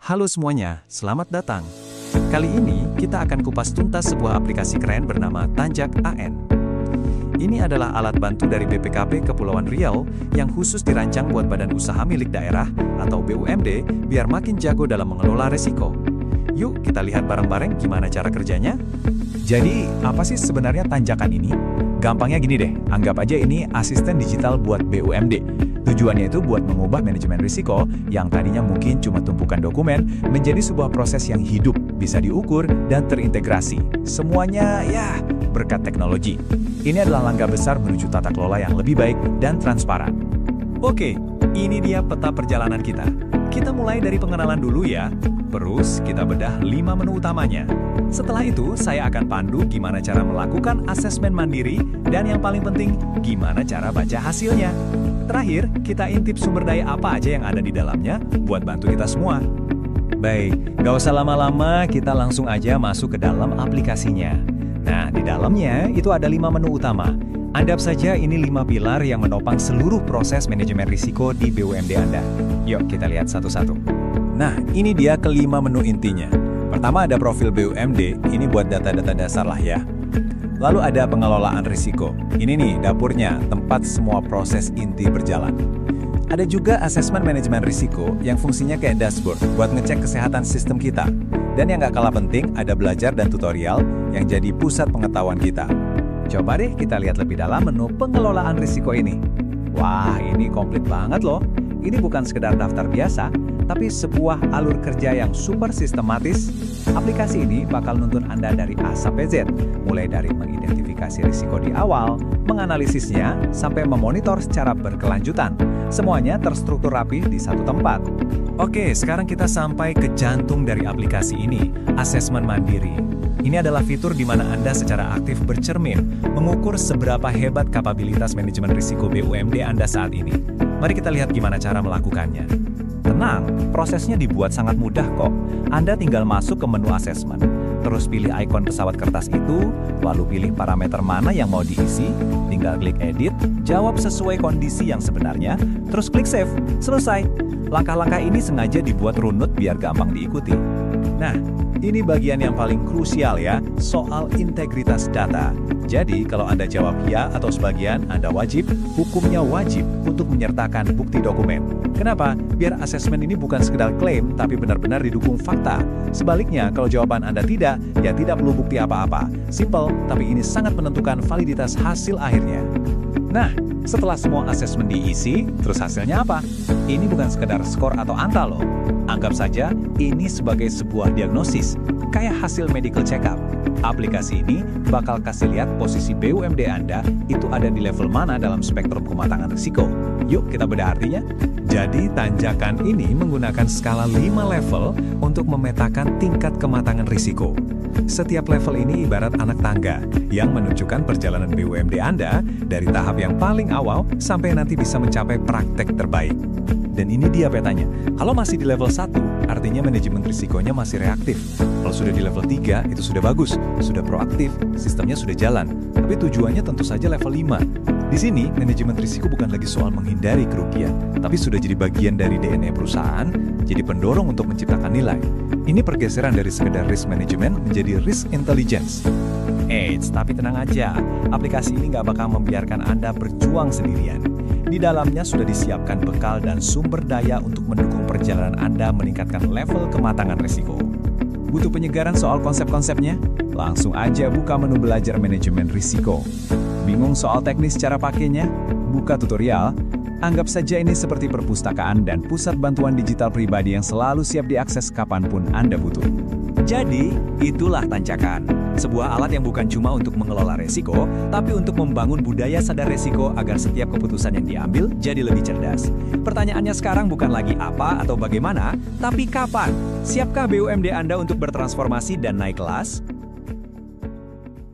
Halo semuanya, selamat datang. Kali ini kita akan kupas tuntas sebuah aplikasi keren bernama Tanjak AN. Ini adalah alat bantu dari BPKP Kepulauan Riau yang khusus dirancang buat badan usaha milik daerah atau BUMD biar makin jago dalam mengelola resiko. Yuk kita lihat bareng-bareng gimana cara kerjanya. Jadi, apa sih sebenarnya tanjakan ini? Gampangnya gini deh, anggap aja ini asisten digital buat BUMD. Tujuannya itu buat mengubah manajemen risiko yang tadinya mungkin cuma tumpukan dokumen menjadi sebuah proses yang hidup, bisa diukur, dan terintegrasi. Semuanya, ya, berkat teknologi. Ini adalah langkah besar menuju tata kelola yang lebih baik dan transparan. Oke, ini dia peta perjalanan kita. Kita mulai dari pengenalan dulu ya. Terus kita bedah 5 menu utamanya. Setelah itu, saya akan pandu gimana cara melakukan asesmen mandiri dan yang paling penting, gimana cara baca hasilnya. Terakhir, kita intip sumber daya apa aja yang ada di dalamnya buat bantu kita semua. Baik, nggak usah lama-lama, kita langsung aja masuk ke dalam aplikasinya. Nah, di dalamnya itu ada 5 menu utama. Anggap saja ini 5 pilar yang menopang seluruh proses manajemen risiko di BUMD Anda. Yuk, kita lihat satu-satu. Nah, ini dia kelima menu intinya. Pertama ada profil BUMD, ini buat data-data dasar lah ya. Lalu ada pengelolaan risiko. Ini nih dapurnya, tempat semua proses inti berjalan. Ada juga asesmen manajemen risiko yang fungsinya kayak dashboard buat ngecek kesehatan sistem kita. Dan yang nggak kalah penting, ada belajar dan tutorial yang jadi pusat pengetahuan kita. Coba deh kita lihat lebih dalam menu pengelolaan risiko ini. Wah, ini komplit banget loh. Ini bukan sekedar daftar biasa, tapi sebuah alur kerja yang super sistematis. Aplikasi ini bakal nuntun Anda dari A sampai Z, mulai dari mengidentifikasi risiko di awal, menganalisisnya, sampai memonitor secara berkelanjutan. Semuanya terstruktur rapi di satu tempat. Oke, sekarang kita sampai ke jantung dari aplikasi ini, asesmen mandiri. Ini adalah fitur di mana Anda secara aktif bercermin, mengukur seberapa hebat kapabilitas manajemen risiko BUMD Anda saat ini. Mari kita lihat gimana cara melakukannya. Tenang, prosesnya dibuat sangat mudah kok. Anda tinggal masuk ke menu asesmen, terus pilih ikon pesawat kertas itu, lalu pilih parameter mana yang mau diisi, tinggal klik edit, jawab sesuai kondisi yang sebenarnya, terus klik save, selesai. Langkah-langkah ini sengaja dibuat runut biar gampang diikuti. Nah, ini bagian yang paling krusial ya, soal integritas data. Jadi, kalau Anda jawab ya atau sebagian, Anda wajib, hukumnya wajib untuk menyertakan bukti dokumen. Kenapa? Biar asesmen ini bukan sekedar klaim, tapi benar-benar didukung fakta. Sebaliknya, kalau jawaban Anda tidak, ya tidak perlu bukti apa-apa. Simple, tapi ini sangat menentukan validitas hasil akhirnya. Nah, setelah semua asesmen diisi, terus hasilnya apa? Ini bukan sekedar skor atau angka loh. Anggap saja ini sebagai sebuah diagnosis, kayak hasil medical check-up. Aplikasi ini bakal kasih lihat posisi BUMD Anda itu ada di level mana dalam spektrum kematangan risiko. Yuk kita bedah artinya. Jadi tanjakan ini menggunakan skala 5 level untuk memetakan tingkat kematangan risiko. Setiap level ini ibarat anak tangga yang menunjukkan perjalanan BUMD Anda dari tahap yang paling awal sampai nanti bisa mencapai praktek terbaik. Dan ini dia petanya. Kalau masih di level 1, artinya manajemen risikonya masih reaktif. Kalau sudah di level 3, itu sudah bagus, sudah proaktif, sistemnya sudah jalan. Tapi tujuannya tentu saja level 5. Di sini, manajemen risiko bukan lagi soal menghindari kerugian, tapi sudah jadi bagian dari DNA perusahaan, jadi pendorong untuk menciptakan nilai. Ini pergeseran dari sekedar risk management menjadi risk intelligence. Eits, tapi tenang aja, aplikasi ini nggak bakal membiarkan Anda berjuang sendirian. Di dalamnya sudah disiapkan bekal dan sumber daya untuk mendukung perjalanan Anda meningkatkan level kematangan risiko. Butuh penyegaran soal konsep-konsepnya? Langsung aja buka menu belajar manajemen risiko. Bingung soal teknis cara pakainya? Buka tutorial. Anggap saja ini seperti perpustakaan dan pusat bantuan digital pribadi yang selalu siap diakses kapanpun Anda butuh. Jadi, itulah Tanjakan. Sebuah alat yang bukan cuma untuk mengelola resiko, tapi untuk membangun budaya sadar resiko agar setiap keputusan yang diambil jadi lebih cerdas. Pertanyaannya sekarang bukan lagi apa atau bagaimana, tapi kapan? Siapkah BUMD Anda untuk bertransformasi dan naik kelas?